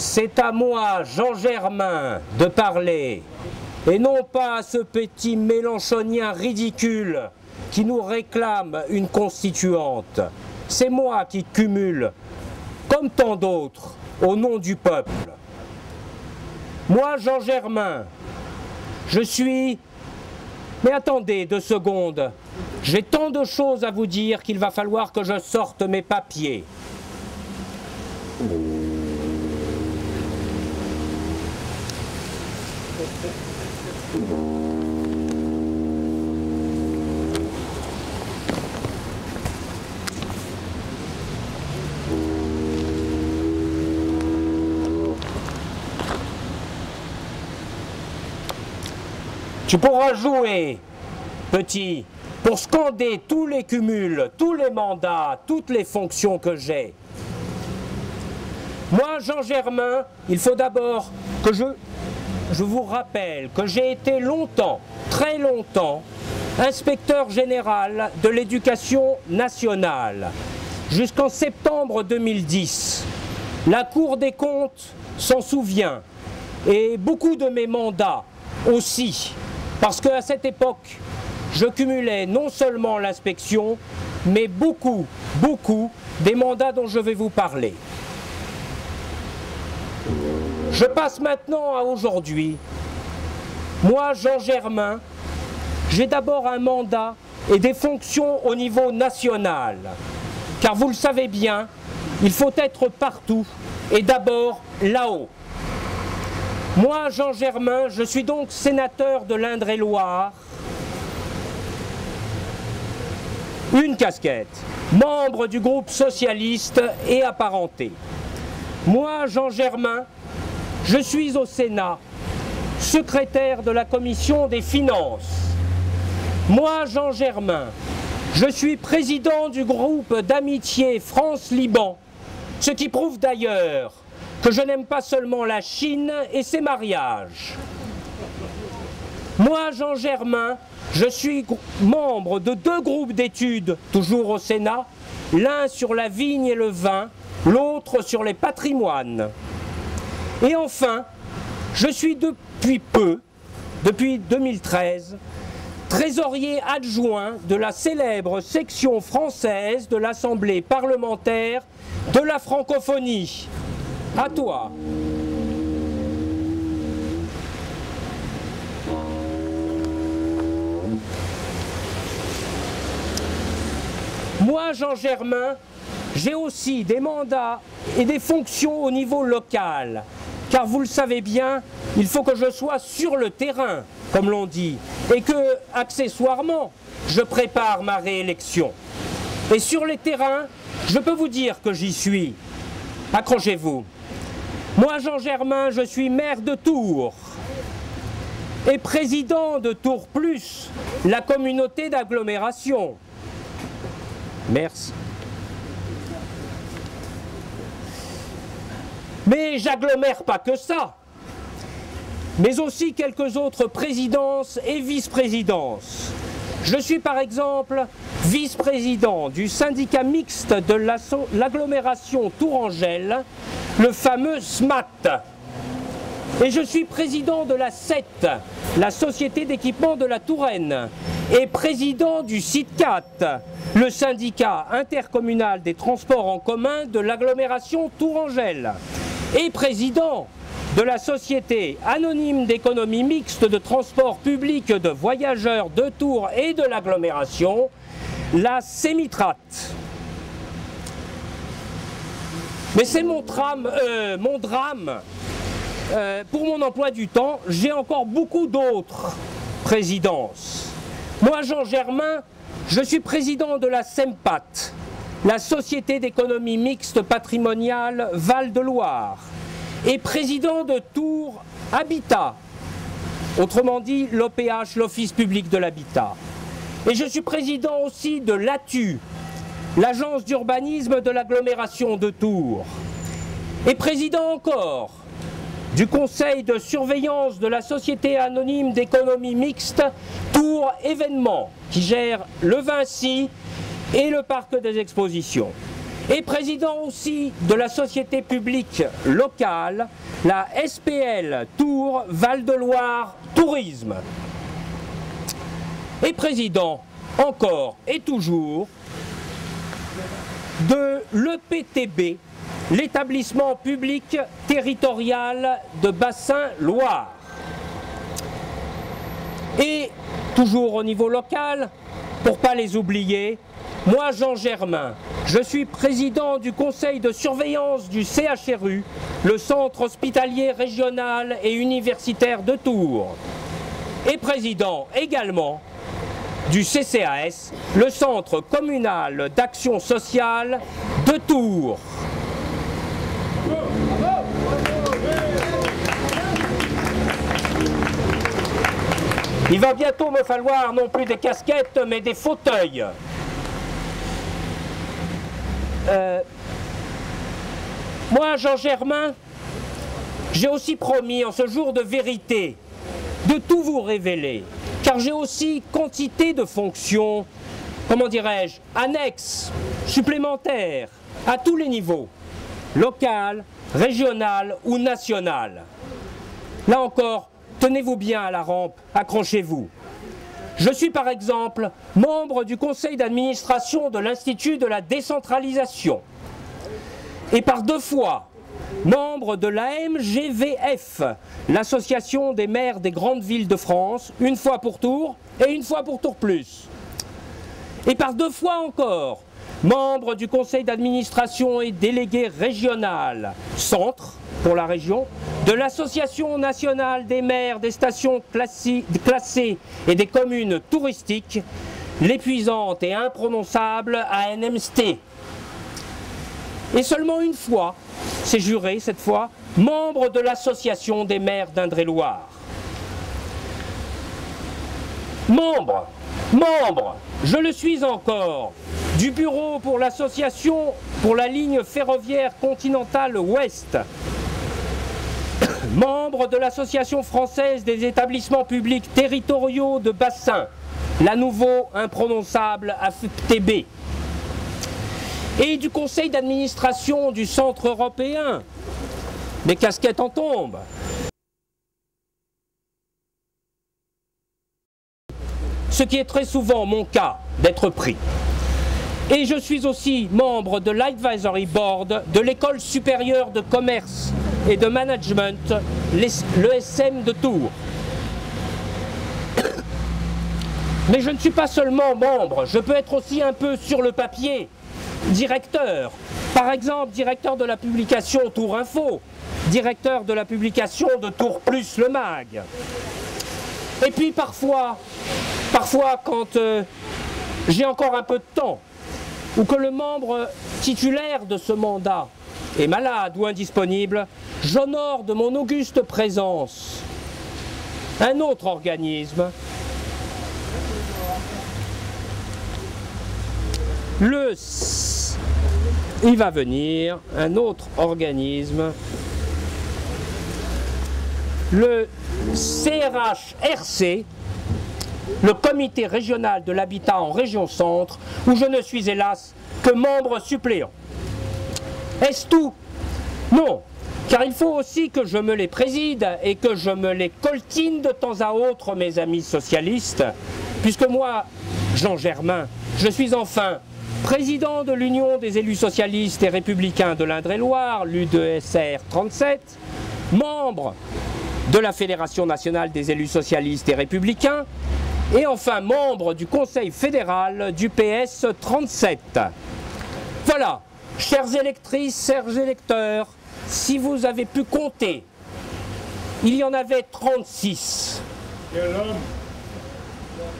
C'est à moi, Jean Germain, de parler, et non pas à ce petit mélanchonien ridicule qui nous réclame une constituante. C'est moi qui cumule, comme tant d'autres, au nom du peuple. Moi, Jean Germain, je suis... Mais attendez 2 secondes, j'ai tant de choses à vous dire qu'il va falloir que je sorte mes papiers. Tu pourras jouer, petit, pour scander tous les cumuls, tous les mandats, toutes les fonctions que j'ai. Moi, Jean Germain, il faut d'abord que je vous rappelle que j'ai été longtemps, très longtemps, inspecteur général de l'éducation nationale, jusqu'en septembre 2010. La Cour des comptes s'en souvient, et beaucoup de mes mandats aussi. Parce qu'à cette époque, je cumulais non seulement l'inspection, mais beaucoup des mandats dont je vais vous parler. Je passe maintenant à aujourd'hui. Moi, Jean Germain, j'ai d'abord un mandat et des fonctions au niveau national. Car vous le savez bien, il faut être partout et d'abord là-haut. Moi, Jean Germain, je suis donc sénateur de l'Indre-et-Loire. Une casquette, membre du groupe socialiste et apparenté. Moi, Jean Germain, je suis au Sénat, secrétaire de la commission des finances. Moi, Jean Germain, je suis président du groupe d'amitié France-Liban, ce qui prouve d'ailleurs que je n'aime pas seulement la Chine et ses mariages. Moi, Jean Germain, je suis membre de 2 groupes d'études, toujours au Sénat, l'un sur la vigne et le vin, l'autre sur les patrimoines. Et enfin, je suis depuis 2013, trésorier adjoint de la célèbre section française de l'Assemblée parlementaire de la francophonie. À toi. Moi, Jean Germain, j'ai aussi des mandats et des fonctions au niveau local. Car vous le savez bien, il faut que je sois sur le terrain, comme l'on dit, et que, accessoirement, je prépare ma réélection. Et sur les terrains, je peux vous dire que j'y suis. Accrochez-vous. Moi, Jean Germain, je suis maire de Tours et président de Tours Plus, la communauté d'agglomération. Merci. Mais j'agglomère pas que ça, mais aussi quelques autres présidences et vice-présidences. Je suis par exemple vice-président du syndicat mixte de l'agglomération Tourangelle, le fameux SMAT. Et je suis président de la SET, la Société d'équipement de la Touraine, et président du SITCAT, le syndicat intercommunal des transports en commun de l'agglomération Tourangelle, et président de la Société anonyme d'économie mixte de transport public de voyageurs de Tours et de l'agglomération, la Sémitrat. Mais c'est mon drame. Pour mon emploi du temps, j'ai encore beaucoup d'autres présidences. Moi, Jean Germain, je suis président de la SEMPAT, la Société d'économie mixte patrimoniale Val-de-Loire, et président de Tours Habitat, autrement dit l'OPH, l'Office public de l'habitat. Et je suis président aussi de l'ATU, l'agence d'urbanisme de l'agglomération de Tours, et président encore du conseil de surveillance de la Société anonyme d'économie mixte Tours Événements, qui gère le Vinci et le parc des expositions. et président aussi de la société publique locale, la SPL Tours Val-de-Loire Tourisme. Et président encore et toujours de l'EPTB, l'établissement public territorial de Bassin-Loire. Et toujours au niveau local, pour ne pas les oublier, moi Jean Germain, je suis président du conseil de surveillance du CHRU, le centre hospitalier régional et universitaire de Tours, et président également du CCAS, le centre communal d'action sociale de Tours. Il va bientôt me falloir non plus des casquettes, mais des fauteuils. Moi, Jean Germain, j'ai aussi promis en ce jour de vérité de tout vous révéler, car j'ai aussi quantité de fonctions, comment dirais-je, annexes, supplémentaires, à tous les niveaux, local, régional ou national. Là encore, tenez-vous bien à la rampe, accrochez-vous. Je suis par exemple membre du conseil d'administration de l'Institut de la décentralisation et par 2 fois membre de l'AMGVF, l'association des maires des grandes villes de France, 1 fois pour Tours et 1 fois pour Tours Plus. Et par 2 fois encore membre du conseil d'administration et délégué régional Centre pour la région, de l'Association nationale des maires des stations classées et des communes touristiques, l'épuisante et imprononçable ANMST. Et seulement 1 fois, c'est juré cette fois, membre de l'Association des maires d'Indre-et-Loire. Membre, je le suis encore, du bureau pour l'association pour la ligne ferroviaire continentale Ouest, membre de l'Association française des établissements publics territoriaux de bassin, la nouveau imprononçable AFTB, et du conseil d'administration du Centre européen. Mes casquettes en tombent. Ce qui est très souvent mon cas d'être pris. Et je suis aussi membre de l'Advisory Board de l'École supérieure de commerce et de management, l'ESM de Tours. Mais je ne suis pas seulement membre, je peux être aussi un peu sur le papier, directeur. Par exemple, directeur de la publication Tours Info, directeur de la publication de Tours Plus le Mag. Et puis parfois quand j'ai encore un peu de temps, ou que le membre titulaire de ce mandat est malade ou indisponible, j'honore de mon auguste présence un autre organisme, il va venir, un autre organisme, le CRHRC, le comité régional de l'habitat en région centre, où je ne suis hélas que membre suppléant. Est-ce tout? Non, car il faut aussi que je me les préside et que je me les coltine de temps à autre, mes amis socialistes, puisque moi, Jean Germain, je suis enfin président de l'Union des élus socialistes et républicains de l'Indre-et-Loire, l'UDSR 37, membre de la Fédération nationale des élus socialistes et républicains, et enfin membre du Conseil fédéral du PS 37. Voilà, chères électrices, chers électeurs, si vous avez pu compter, il y en avait 36.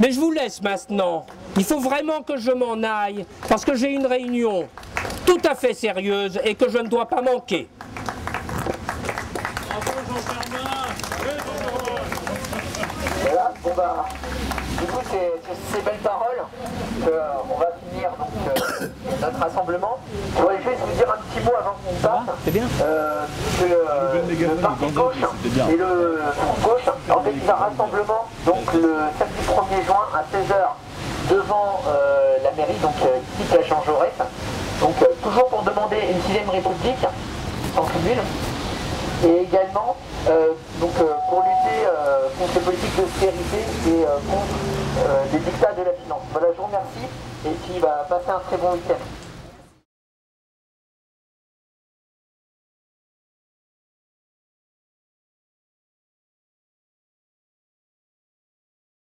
Mais je vous laisse maintenant. Il faut vraiment que je m'en aille, parce que j'ai une réunion tout à fait sérieuse et que je ne dois pas manquer. Voilà, bon bah, du coup c'est ces belles paroles qu'on va finir donc, notre rassemblement. Je voudrais juste vous dire un petit mot avant qu'on parte. C'est bien. Le parti gauche et le gauche organisent un rassemblement donc le samedi 1er juin à 16h devant la mairie, donc ici à Jean Jaurès. Donc toujours pour demander une 6ème République en tribune, et également pour lutter contre les politiques d'austérité et contre des dictats de la finance. Voilà, je vous remercie, et puis passez un très bon week-end.